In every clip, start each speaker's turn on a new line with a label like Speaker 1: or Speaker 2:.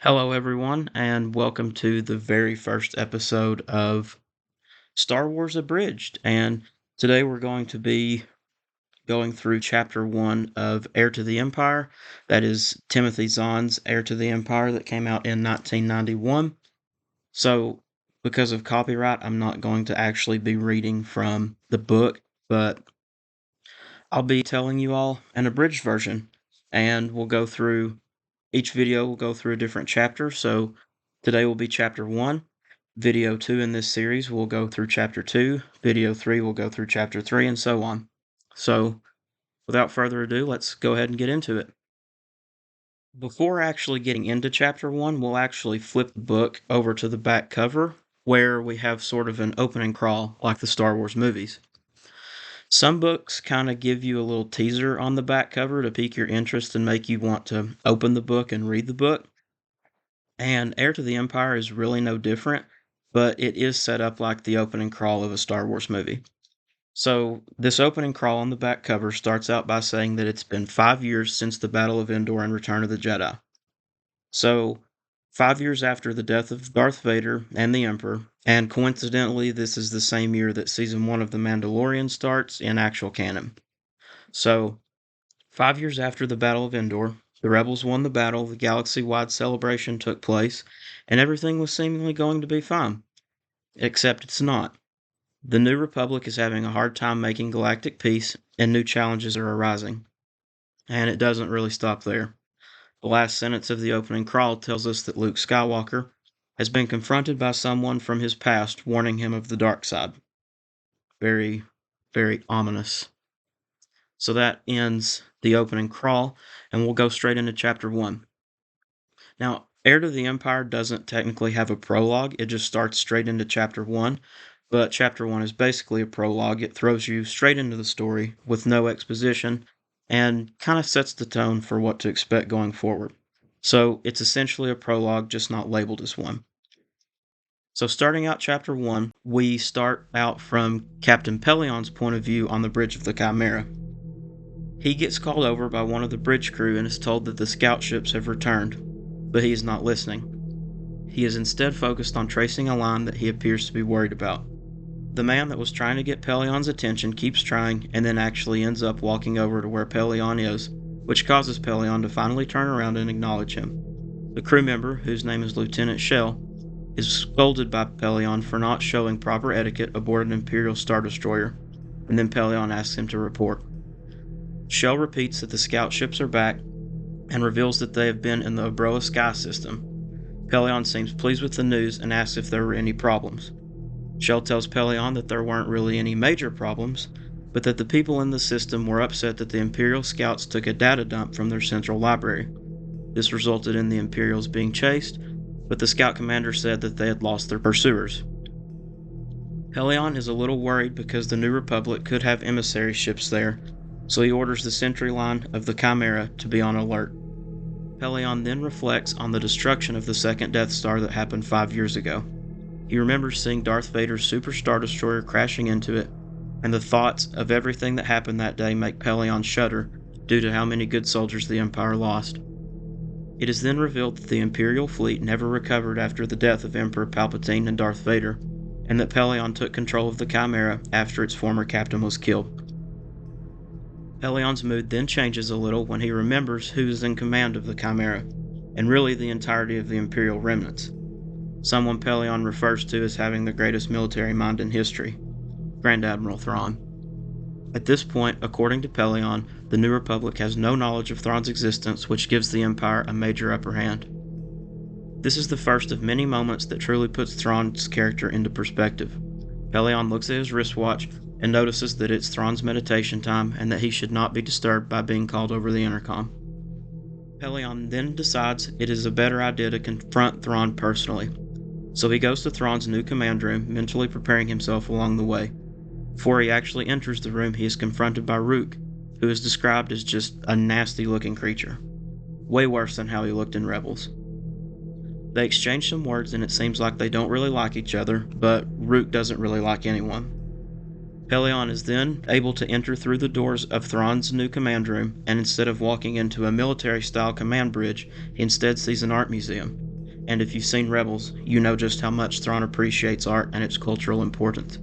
Speaker 1: Hello, everyone, and welcome to the very first episode of Star Wars Abridged. And today we're going to be going through chapter one of Heir to the Empire. That is Timothy Zahn's Heir to the Empire that came out in 1991. So, because of copyright, I'm not going to actually be reading from the book, but I'll be telling you all an abridged version. And each video will go through a different chapter. So today will be chapter 1. Video 2 in this series will go through chapter 2. Video 3 will go through chapter 3, and so on. So without further ado, let's go ahead and get into it. Before actually getting into chapter 1, we'll actually flip the book over to the back cover, where we have sort of an opening crawl like the Star Wars movies. Some books kind of give you a little teaser on the back cover to pique your interest and make you want to open the book and read the book. And Heir to the Empire is really no different, but it is set up like the opening crawl of a Star Wars movie. So, this opening crawl on the back cover starts out by saying that it's been 5 years since the Battle of Endor and Return of the Jedi. So, 5 years after the death of Darth Vader and the Emperor, and coincidentally, this is the same year that Season 1 of The Mandalorian starts in actual canon. So, 5 years after the Battle of Endor, the rebels won the battle, the galaxy-wide celebration took place, and everything was seemingly going to be fine. Except it's not. The New Republic is having a hard time making galactic peace, and new challenges are arising. And it doesn't really stop there. The last sentence of the opening crawl tells us that Luke Skywalker has been confronted by someone from his past warning him of the dark side. Very, very ominous. So that ends the opening crawl, and we'll go straight into chapter 1. Now, Heir to the Empire doesn't technically have a prologue, it just starts straight into chapter 1, but chapter 1 is basically a prologue. It throws you straight into the story with no exposition and kind of sets the tone for what to expect going forward. So it's essentially a prologue, just not labeled as one. So starting out chapter 1, we start out from Captain Pellaeon's point of view on the bridge of the Chimera. He gets called over by one of the bridge crew and is told that the scout ships have returned, but he is not listening. He is instead focused on tracing a line that he appears to be worried about. The man that was trying to get Pellaeon's attention keeps trying and then actually ends up walking over to where Pellaeon is, which causes Pellaeon to finally turn around and acknowledge him. The crew member, whose name is Lieutenant Shell, is scolded by Pellaeon for not showing proper etiquette aboard an Imperial Star Destroyer, and then Pellaeon asks him to report. Shell repeats that the scout ships are back and reveals that they have been in the Abroa sky system. Pellaeon seems pleased with the news and asks if there were any problems. Shell tells Pellaeon that there weren't really any major problems, but that the people in the system were upset that the Imperial scouts took a data dump from their central library. This resulted in the Imperials being chased, but the scout commander said that they had lost their pursuers. Pellaeon is a little worried because the New Republic could have emissary ships there, so he orders the sentry line of the Chimera to be on alert. Pellaeon then reflects on the destruction of the second Death Star that happened 5 years ago. He remembers seeing Darth Vader's Super Star Destroyer crashing into it, and the thoughts of everything that happened that day make Pellaeon shudder due to how many good soldiers the Empire lost. It is then revealed that the Imperial fleet never recovered after the death of Emperor Palpatine and Darth Vader, and that Pellaeon took control of the Chimera after its former captain was killed. Pellaeon's mood then changes a little when he remembers who is in command of the Chimera, and really the entirety of the Imperial remnants. Someone Pellaeon refers to as having the greatest military mind in history, Grand Admiral Thrawn. At this point, according to Pellaeon, the New Republic has no knowledge of Thrawn's existence, which gives the Empire a major upper hand. This is the first of many moments that truly puts Thrawn's character into perspective. Pellaeon looks at his wristwatch and notices that it's Thrawn's meditation time and that he should not be disturbed by being called over the intercom. Pellaeon then decides it is a better idea to confront Thrawn personally, so he goes to Thrawn's new command room, mentally preparing himself along the way. Before he actually enters the room, he is confronted by Rook, who is described as just a nasty-looking creature. Way worse than how he looked in Rebels. They exchange some words and it seems like they don't really like each other, but Rook doesn't really like anyone. Pellaeon is then able to enter through the doors of Thrawn's new command room, and instead of walking into a military-style command bridge, he instead sees an art museum. and if you've seen Rebels, you know just how much Thrawn appreciates art and its cultural importance.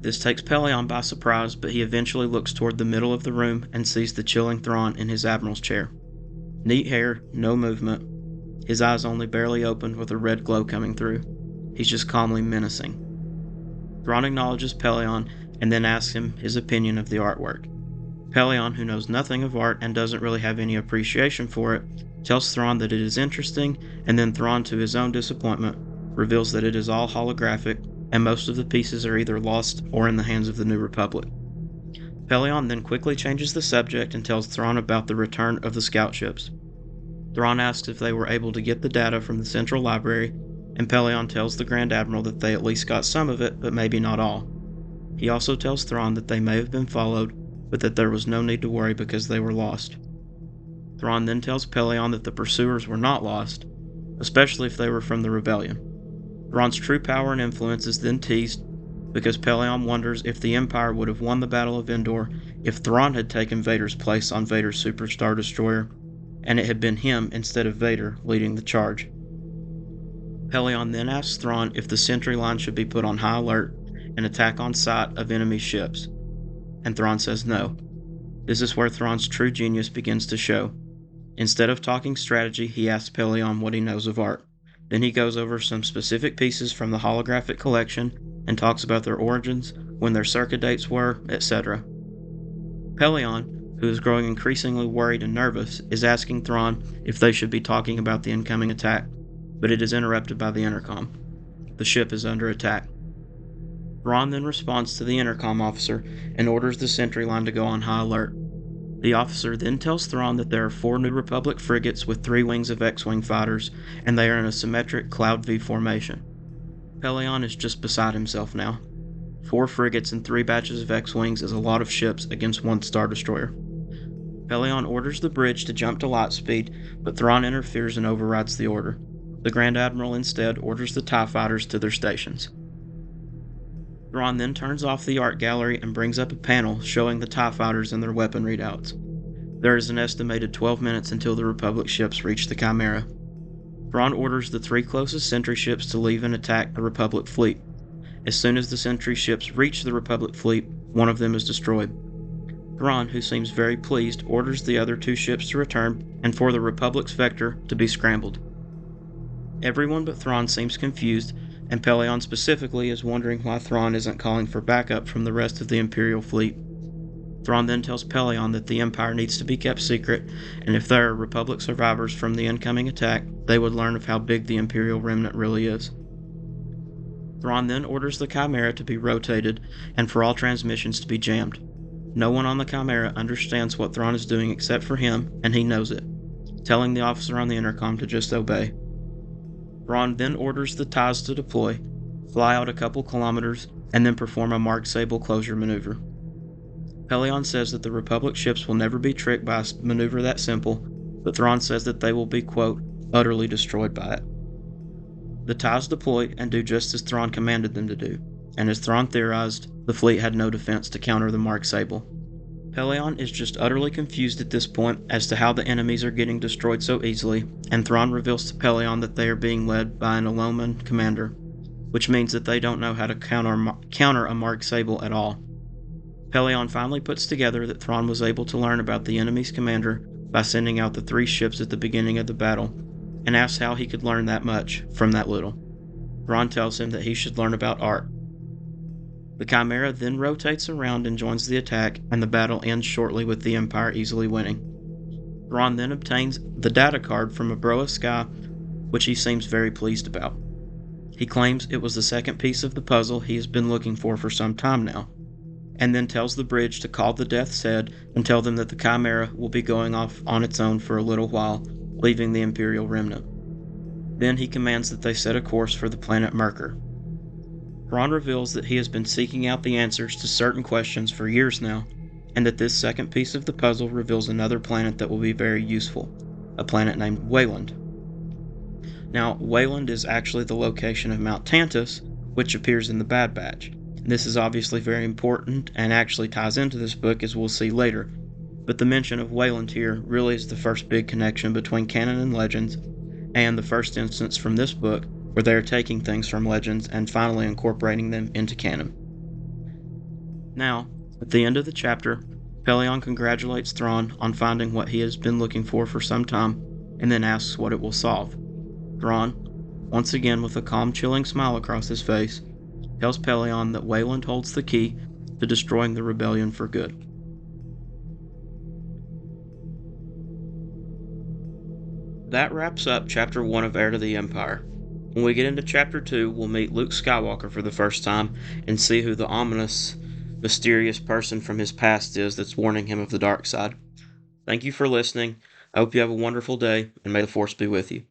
Speaker 1: This takes Pellaeon by surprise, but he eventually looks toward the middle of the room and sees the chilling Thrawn in his admiral's chair. Neat hair, no movement, his eyes only barely opened with a red glow coming through. He's just calmly menacing. Thrawn acknowledges Pellaeon and then asks him his opinion of the artwork. Pellaeon, who knows nothing of art and doesn't really have any appreciation for it, tells Thrawn that it is interesting, and then Thrawn, to his own disappointment, reveals that it is all holographic, and most of the pieces are either lost or in the hands of the New Republic. Pellaeon then quickly changes the subject and tells Thrawn about the return of the scout ships. Thrawn asks if they were able to get the data from the Central Library, and Pellaeon tells the Grand Admiral that they at least got some of it, but maybe not all. He also tells Thrawn that they may have been followed, but that there was no need to worry because they were lost. Thrawn then tells Pellaeon that the pursuers were not lost, especially if they were from the Rebellion. Thrawn's true power and influence is then teased because Pellaeon wonders if the Empire would have won the Battle of Endor if Thrawn had taken Vader's place on Vader's Super Star Destroyer, and it had been him instead of Vader leading the charge. Pellaeon then asks Thrawn if the sentry line should be put on high alert and attack on sight of enemy ships, and Thrawn says no. This is where Thrawn's true genius begins to show. Instead of talking strategy, he asks Pellaeon what he knows of art. Then he goes over some specific pieces from the holographic collection and talks about their origins, when their circa dates were, etc. Pellaeon, who is growing increasingly worried and nervous, is asking Thrawn if they should be talking about the incoming attack, but it is interrupted by the intercom. The ship is under attack. Thrawn then responds to the intercom officer and orders the sentry line to go on high alert. The officer then tells Thrawn that there are 4 New Republic frigates with 3 wings of X-Wing fighters, and they are in a symmetric Cloud V formation. Pellaeon is just beside himself now. 4 frigates and 3 batches of X-Wings is a lot of ships against 1 Star Destroyer. Pellaeon orders the bridge to jump to light speed, but Thrawn interferes and overrides the order. The Grand Admiral instead orders the TIE fighters to their stations. Thrawn then turns off the art gallery and brings up a panel showing the TIE fighters and their weapon readouts. There is an estimated 12 minutes until the Republic ships reach the Chimera. Thrawn orders the 3 closest sentry ships to leave and attack the Republic fleet. As soon as the sentry ships reach the Republic fleet, one of them is destroyed. Thrawn, who seems very pleased, orders the other 2 ships to return and for the Republic's vector to be scrambled. Everyone but Thrawn seems confused, and Pellaeon specifically is wondering why Thrawn isn't calling for backup from the rest of the Imperial fleet. Thrawn then tells Pellaeon that the Empire needs to be kept secret, and if there are Republic survivors from the incoming attack, they would learn of how big the Imperial remnant really is. Thrawn then orders the Chimera to be rotated, and for all transmissions to be jammed. No one on the Chimera understands what Thrawn is doing except for him, and he knows it, telling the officer on the intercom to just obey. Thrawn then orders the TIEs to deploy, fly out a couple kilometers, and then perform a Mark Sable closure maneuver. Pellaeon says that the Republic ships will never be tricked by a maneuver that simple, but Thrawn says that they will be, quote, utterly destroyed by it. The TIEs deploy and do just as Thrawn commanded them to do, and as Thrawn theorized, the fleet had no defense to counter the Mark Sable. Pellaeon is just utterly confused at this point as to how the enemies are getting destroyed so easily, and Thrawn reveals to Pellaeon that they are being led by an Aloman commander, which means that they don't know how to counter a Mark Sable at all. Pellaeon finally puts together that Thrawn was able to learn about the enemy's commander by sending out the 3 ships at the beginning of the battle, and asks how he could learn that much from that little. Thrawn tells him that he should learn about art. The Chimera then rotates around and joins the attack, and the battle ends shortly with the Empire easily winning. Thrawn then obtains the data card from Abroa Sky, which he seems very pleased about. He claims it was the second piece of the puzzle he has been looking for some time now, and then tells the bridge to call the Death's Head and tell them that the Chimera will be going off on its own for a little while, leaving the Imperial remnant. Then he commands that they set a course for the planet Merkur. Thrawn reveals that he has been seeking out the answers to certain questions for years now, and that this second piece of the puzzle reveals another planet that will be very useful, a planet named Wayland. Now, Wayland is actually the location of Mount Tantus, which appears in the Bad Batch. This is obviously very important and actually ties into this book, as we'll see later, but the mention of Wayland here really is the first big connection between canon and legends, and the first instance from this book where they are taking things from legends and finally incorporating them into canon. Now, at the end of the chapter, Pellaeon congratulates Thrawn on finding what he has been looking for some time, and then asks what it will solve. Thrawn, once again with a calm, chilling smile across his face, tells Pellaeon that Wayland holds the key to destroying the rebellion for good. That wraps up Chapter 1 of Heir to the Empire. When we get into Chapter 2, we'll meet Luke Skywalker for the first time and see who the ominous, mysterious person from his past is that's warning him of the dark side. Thank you for listening. I hope you have a wonderful day, and may the Force be with you.